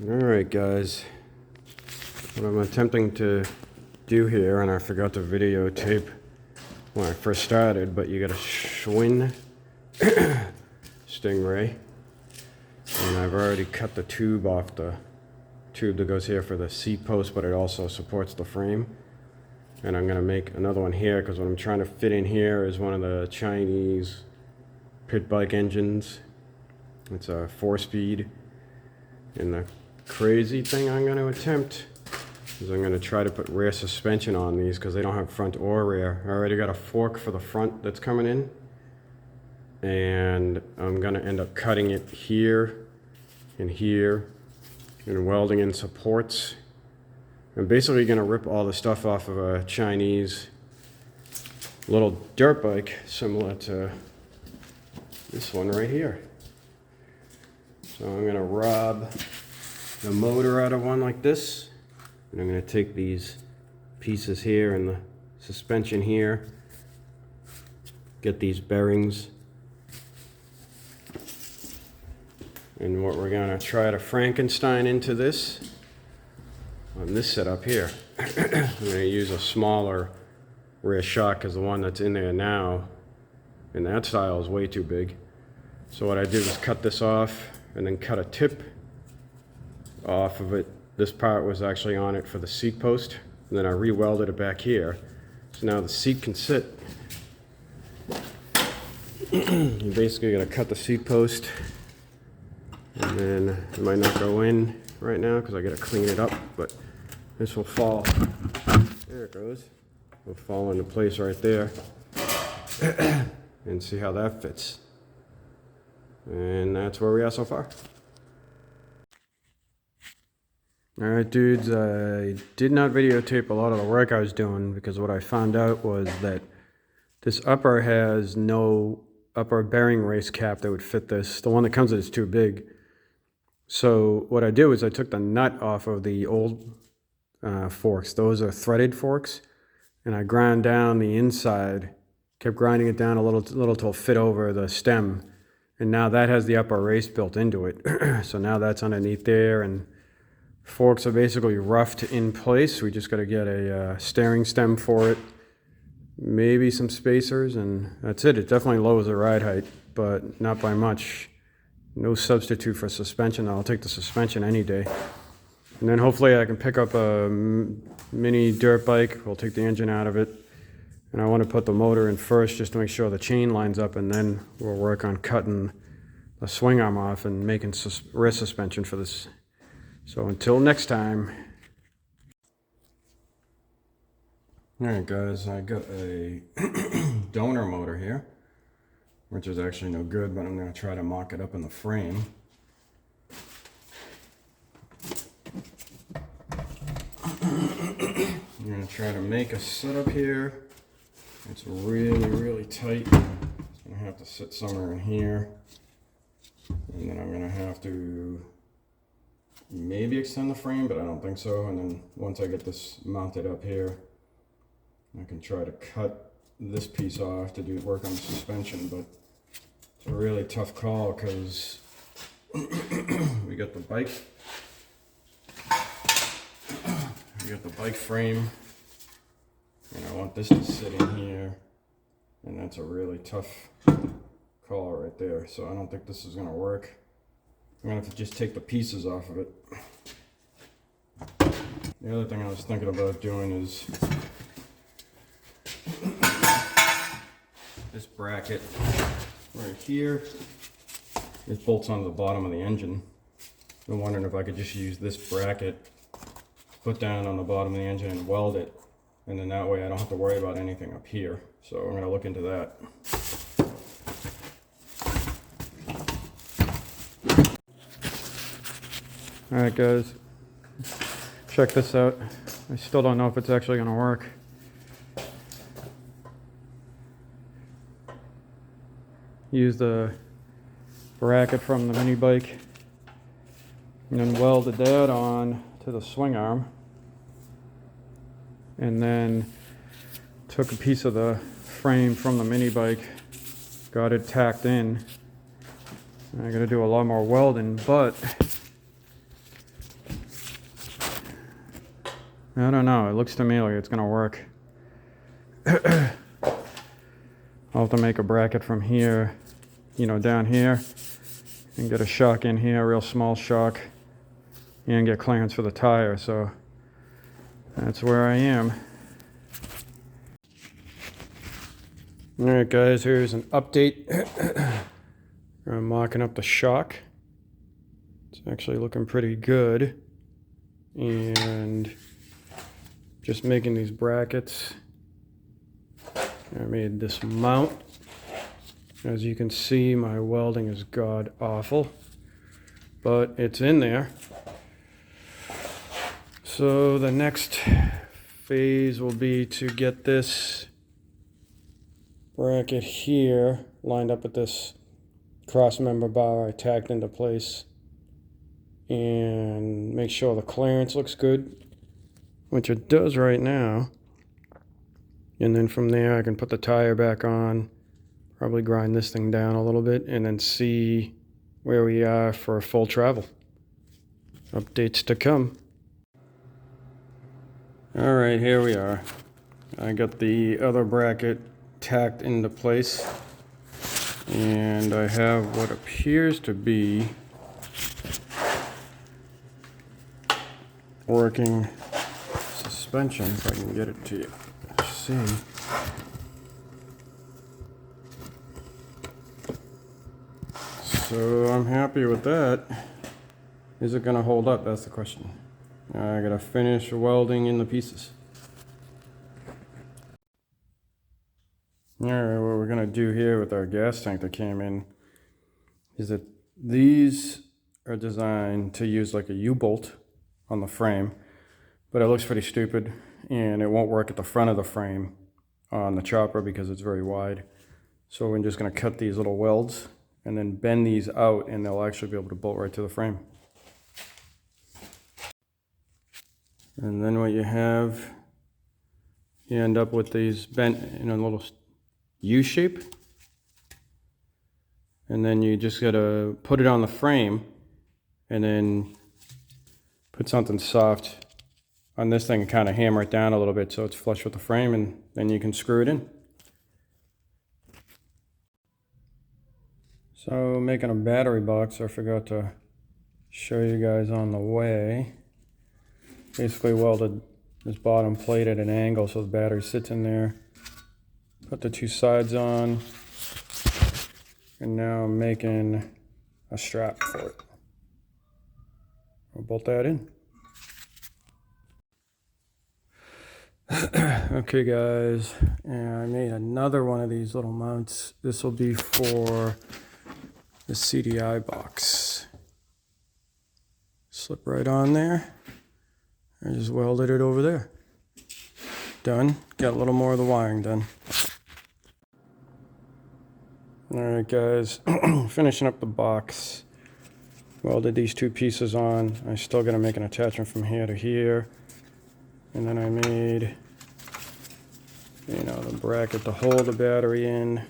Alright guys, what I'm attempting to do here, and I forgot to videotape when I first started, but you got a schwinn stingray, and I've already cut the tube off, the tube that goes here for the seat post, but it also supports the frame. And I'm going to make another one here because what I'm trying to fit in here is one of the Chinese pit bike engines. It's a 4-speed, and the crazy thing I'm going to attempt is I'm going to try to put rear suspension on these because they don't have front or rear. I already got a fork for the front that's coming in, and I'm going to end up cutting it here and here and welding in supports. I'm basically going to rip all the stuff off of a Chinese little dirt bike similar to this one right here. So I'm going to rob the motor out of one like this, and I'm going to take these pieces here and the suspension here, get these bearings, and what we're going to try to Frankenstein into this on this setup here. I'm going to use a smaller rear shock because the one that's in there now in that style is way too big. So what I did was cut this off and then cut a tip off of it. This part was actually on it for the seat post, and then I re-welded it back here. So now the seat can sit. You basically got to cut the seat post, and then it might not go in right now because I got to clean it up, but this will fall. There it goes. It'll fall into place right there. And see how that fits. And that's where we are so far. Alright dudes, I did not videotape a lot of the work I was doing because what I found out was that this upper has no upper bearing race cap that would fit this. The one that comes with it is too big. So what I did was I took the nut off of the old forks. Those are threaded forks, and I ground down the inside, kept grinding it down a little till it fit over the stem, and now that has the upper race built into it. So now that's underneath there, and forks are basically roughed in place. We just got to get a steering stem for it, maybe some spacers, and that's it. It definitely lowers the ride height, but not by much. No substitute for suspension. I'll take the suspension any day. And then hopefully I can pick up a mini dirt bike. We'll take the engine out of it. And I want to put the motor in first just to make sure the chain lines up, and then we'll work on cutting the swing arm off and making rear suspension for this. So until next time. Alright guys, I got a donor motor here, which is actually no good, but I'm going to try to mock it up in the frame. I'm going to try to make a setup here. It's really tight. It's going to have to sit somewhere in here. And then I'm going to have to maybe extend the frame, but I don't think so. And then once I get this mounted up here, I can try to cut this piece off to do work on the suspension, but it's a really tough call because we got the bike frame, and I want this to sit in here, and that's a really tough call right there. So I don't think this is going to work. I'm going to have to just take the pieces off of it. The other thing I was thinking about doing is this bracket right here. It bolts onto the bottom of the engine. I'm wondering if I could just use this bracket, put down on the bottom of the engine and weld it, and then that way I don't have to worry about anything up here. So I'm going to look into that. Alright guys, check this out. I still don't know if it's actually going to work. Use the bracket from the mini bike and then welded that on to the swing arm, and then took a piece of the frame from the mini bike, got it tacked in. I gotta do a lot more welding, but I don't know. It looks to me like it's gonna work. I'll have to make a bracket from here, you know, down here, and get a shock in here, a real small shock, and get clearance for the tire. So that's where I am. All right, guys, here's an update. I'm mocking up the shock. It's actually looking pretty good. And just making these brackets. I made this mount. As you can see, my welding is god awful, but it's in there. So the next phase will be to get this bracket here lined up with this cross member bar I tacked into place and make sure the clearance looks good, which it does right now. And then from there I can put the tire back on, probably grind this thing down a little bit, and then see where we are for full travel. Updates to come. All right, here we are. I got the other bracket tacked into place, and I have what appears to be working suspension, if I can get it to you. Let's see. So I'm happy with that. Is it going to hold up? That's the question. I gotta finish welding in the pieces. Alright, what we're gonna do here with our gas tank that came in is that these are designed to use like a U-bolt on the frame, but it looks pretty stupid and it won't work at the front of the frame on the chopper because it's very wide. So we're just gonna cut these little welds and then bend these out, and they'll actually be able to bolt right to the frame. And then what you have, you end up with these bent in a little U shape. And then you just gotta put it on the frame and then put something soft on this thing and kind of hammer it down a little bit so it's flush with the frame, and then you can screw it in. So making a battery box, I forgot to show you guys on the way. Basically welded this bottom plate at an angle so the battery sits in there. Put the two sides on, and now I'm making a strap for it. I'll bolt that in. Okay guys, and I made another one of these little mounts. This will be for the CDI box. Slip right on there. I just welded it over there. Done. Got a little more of the wiring done. Alright guys, finishing up the box. Welded these two pieces on. I still gotta make an attachment from here to here. And then I made, you know, the bracket to hold the battery in,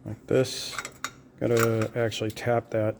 like this. Gotta actually tap that.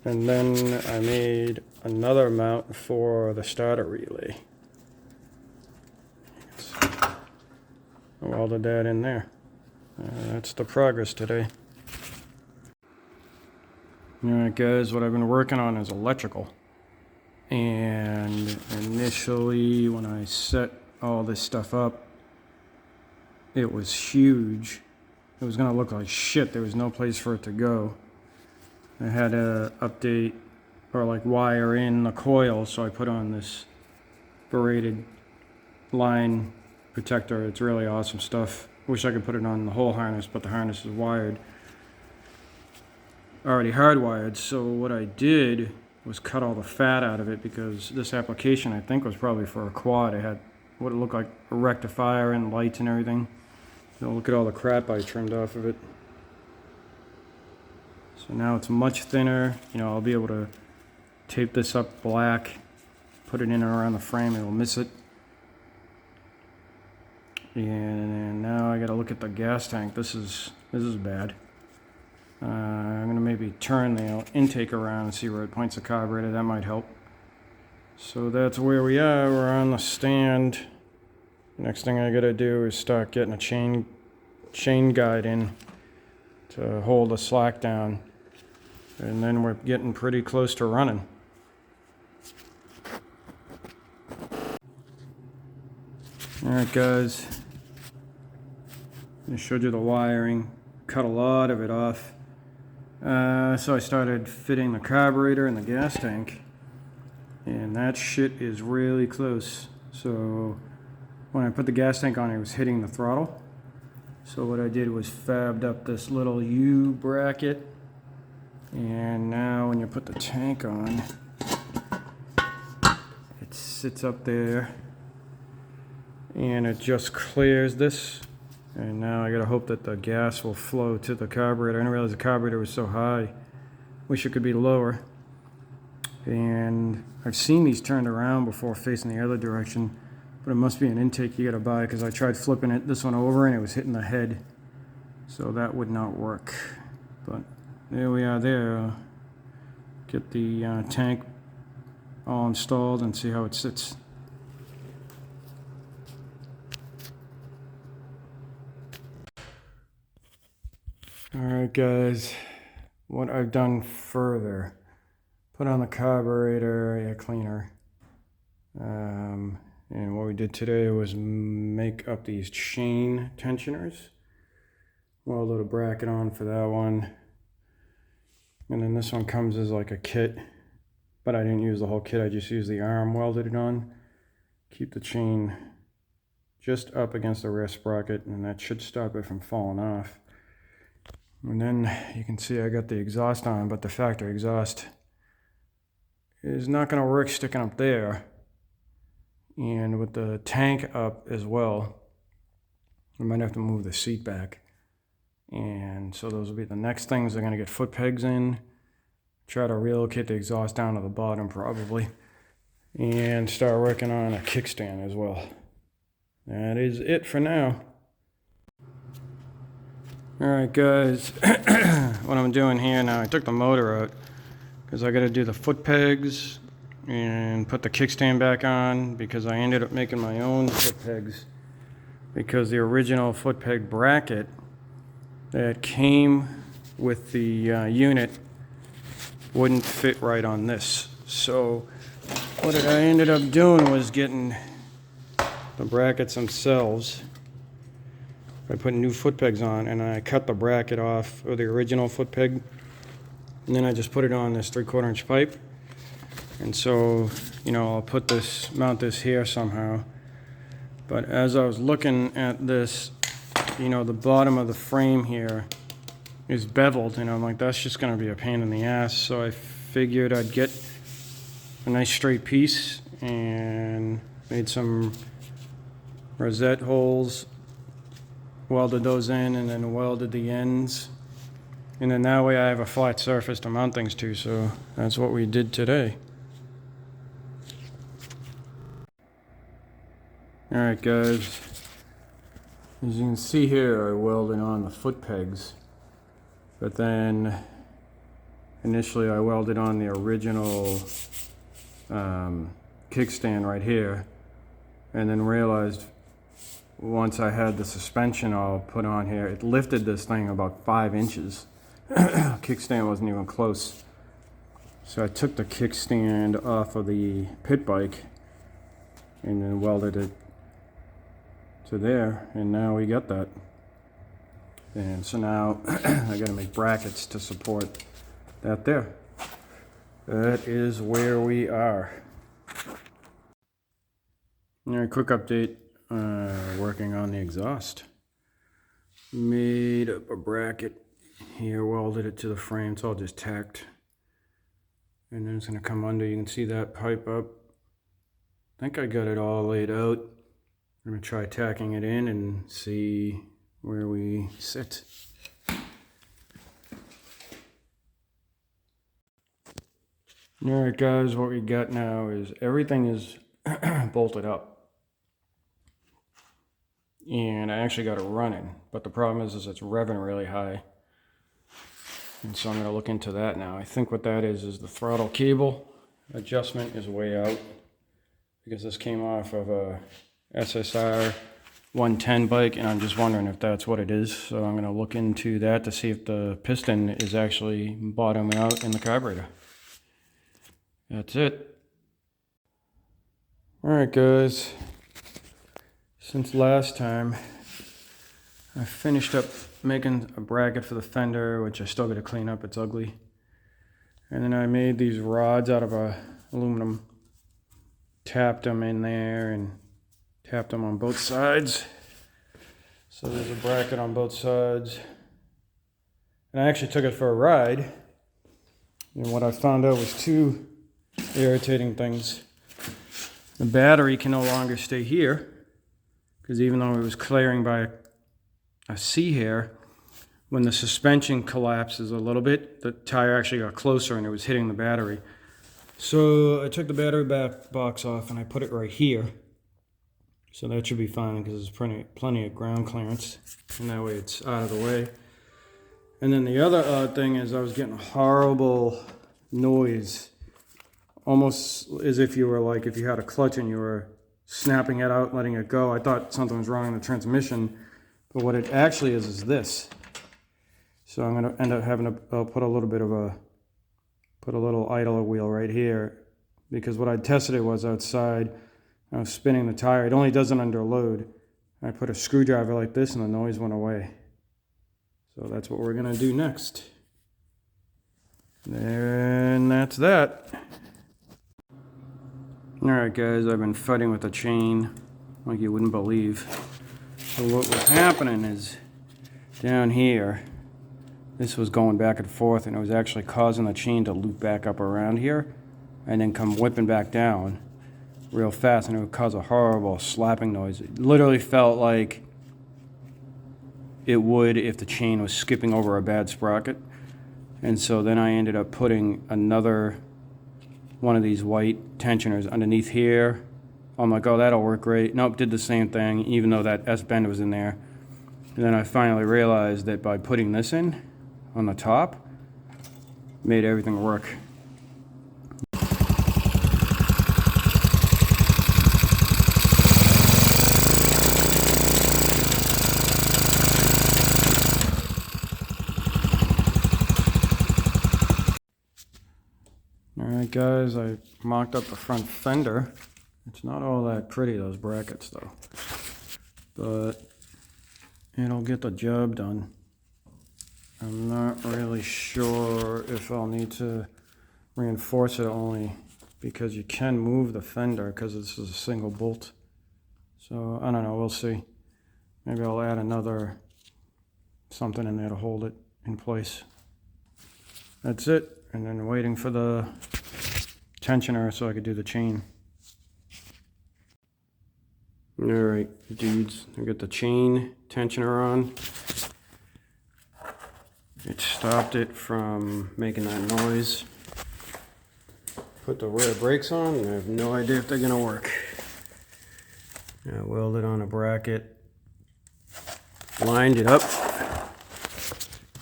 And then I made another mount for the starter relay. I welded that in there. That's the progress today. Alright guys, what I've been working on is electrical. And initially when I set all this stuff up, it was huge. It was gonna look like shit. There was no place for it to go. I had to update or like wire in the coil, so I put on this braided line protector. It's really awesome stuff. Wish I could put it on the whole harness, but the harness is wired, already hardwired. So what I did was cut all the fat out of it, because this application I think was probably for a quad. It had what it looked like a rectifier and lights and everything. So look at all the crap I trimmed off of it. So now it's much thinner. You know, I'll be able to tape this up black, put it in and around the frame, it'll miss it. And now I gotta look at the gas tank. This is bad. I'm gonna maybe turn the intake around and see where it points the carburetor. That might help. So that's where we are. We're on the stand. Next thing I gotta do is start getting a chain guide in to hold the slack down. And then we're getting pretty close to running. Alright guys, I showed you the wiring, cut a lot of it off. So I started fitting the carburetor and the gas tank, and that shit is really close. So when I put the gas tank on, it was hitting the throttle. So what I did was fabbed up this little U bracket, and now when you put the tank on, it sits up there and it just clears this. And now I gotta hope that the gas will flow to the carburetor. I didn't realize the carburetor was so high. Wish it could be lower. And I've seen these turned around before facing the other direction, but it must be an intake you gotta buy, because I tried flipping this one over and it was hitting the head. So that would not work. But there we are there. Get the tank all installed and see how it sits. Alright guys, what I've done further, put on the carburetor air cleaner, and what we did today was make up these chain tensioners. Welded a bracket on for that one, and then this one comes as like a kit, but I didn't use the whole kit, I just used the arm, welded it on. Keep the chain just up against the rear sprocket, and that should stop it from falling off. And then you can see I got the exhaust on, but the factory exhaust is not going to work sticking up there. And with the tank up as well, I might have to move the seat back. And so those will be the next things. I'm going to get foot pegs in, try to relocate the exhaust down to the bottom probably, and start working on a kickstand as well. That is it for now. Alright guys, what I'm doing here now, I took the motor out because I got to do the foot pegs and put the kickstand back on, because I ended up making my own foot pegs, because the original foot peg bracket that came with the unit wouldn't fit right on this. So what I ended up doing was getting the brackets themselves by putting new foot pegs on, and I cut the bracket off of the original foot peg, and then I just put it on this 3/4 inch pipe. And so, you know, I'll mount this here somehow. But as I was looking at this, you know, the bottom of the frame here is beveled, and I'm like, that's just gonna be a pain in the ass. So I figured I'd get a nice straight piece and made some rosette holes, welded those in, and then welded the ends, and then that way I have a flat surface to mount things to. So that's what we did today. Alright guys, as you can see here, I welded on the foot pegs, but then initially I welded on the original kickstand right here, and then realized once I had the suspension all put on here, it lifted this thing about 5 inches. Kickstand wasn't even close. So I took the kickstand off of the pit bike and then welded it to there, and now we got that. And so now I gotta make brackets to support that there. That is where we are. Alright, quick update. Working on the exhaust. Made up a bracket here, welded it to the frame. It's all just tacked, and then it's going to come under. You can see that pipe up. I think I got it all laid out. I'm going to try tacking it in and see where we sit. Alright guys, what we got now is everything is bolted up. And I actually got it running, but the problem is it's revving really high. And so I'm going to look into that now. I think what that is the throttle cable adjustment is way out. because this came off of a SSR 110 bike, and I'm just wondering if that's what it is. So I'm going to look into that to see if the piston is actually bottoming out in the carburetor. That's it. Alright guys, since last time I finished up making a bracket for the fender, which I still got to clean up, it's ugly. And then I made these rods out of aluminum, tapped them in there and tapped them on both sides. So there's a bracket on both sides. And I actually took it for a ride. And what I found out was two irritating things. The battery can no longer stay here, because even though it was clearing by a C hair, when the suspension collapses a little bit, the tire actually got closer and it was hitting the battery. So I took the battery box off and I put it right here. So that should be fine because there's plenty of ground clearance, and that way it's out of the way. And then the other odd thing is I was getting a horrible noise, almost as if you were like, if you had a clutch and you were snapping it out, letting it go. I thought something was wrong in the transmission, but what it actually is this. So I'm going to end up having to put a little idler wheel right here, because what I tested it was outside. I was spinning the tire. It only does it under load. I put a screwdriver like this and the noise went away. So that's what we're going to do next. And that's that. Alright guys, I've been fighting with the chain like you wouldn't believe. So what was happening is, down here, this was going back and forth, and it was actually causing the chain to loop back up around here and then come whipping back down real fast, and it would cause a horrible slapping noise. It literally felt like it would if the chain was skipping over a bad sprocket. And so then I ended up putting another one of these white tensioners underneath here. I'm like, oh, that'll work great. Nope, did the same thing, even though that S-bend was in there. And then I finally realized that by putting this in on the top, made everything work. Alright guys, I mocked up the front fender. It's not all that pretty, those brackets though, but it'll get the job done. I'm not really sure if I'll need to reinforce it, only because you can move the fender because this is a single bolt. So I don't know, we'll see. Maybe I'll add another something in there to hold it in place. That's it. And then waiting for the tensioner so I could do the chain. Alright dudes, I got the chain tensioner on. It stopped it from making that noise. Put the rear brakes on, and I have no idea if they're gonna work. I welded on a bracket, lined it up,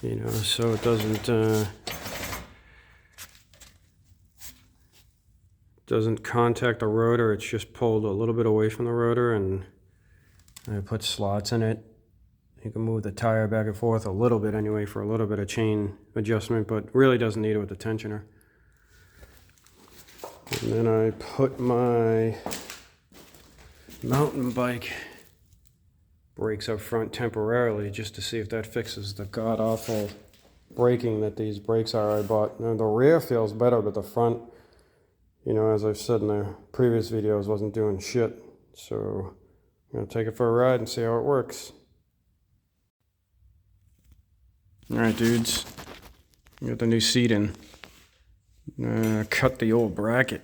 you know, so it doesn't contact the rotor. It's just pulled a little bit away from the rotor, and I put slots in it. You can move the tire back and forth a little bit anyway for a little bit of chain adjustment, but really doesn't need it with the tensioner. And then I put my mountain bike brakes up front temporarily just to see if that fixes the god-awful braking that these brakes are I bought. Now, the rear feels better, but the front, you know, as I've said in the previous videos, wasn't doing shit. So I'm going to take it for a ride and see how it works. Alright dudes, got the new seat in. Cut the old bracket.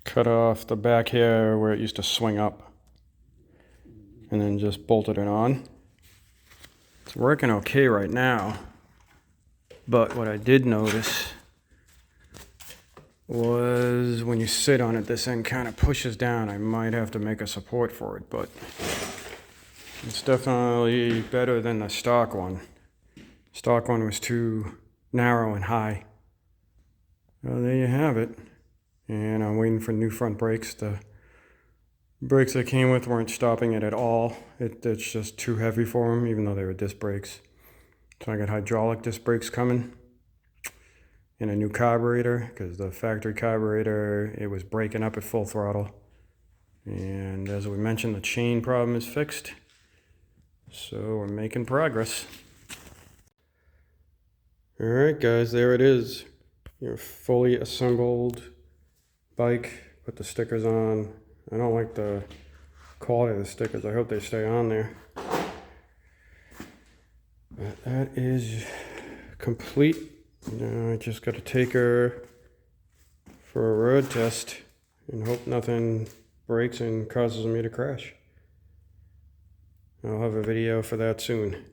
Cut off the back here where it used to swing up, and then just bolted it on. It's working okay right now, but what I did notice was when you sit on it, this end kind of pushes down. I might have to make a support for it, but it's definitely better than the stock one. Stock one was too narrow and high. Well, there you have it. And I'm waiting for new front brakes. The brakes I came with weren't stopping it at all. It's just too heavy for them, even though they were disc brakes. So I got hydraulic disc brakes coming. And a new carburetor, because the factory carburetor, it was breaking up at full throttle. And as we mentioned, the chain problem is fixed. So we're making progress. Alright guys, there it is. Your fully assembled bike. Put the stickers on. I don't like the quality of the stickers. I hope they stay on there. But that is complete. Now I just got to take her for a road test and hope nothing breaks and causes me to crash. I'll have a video for that soon.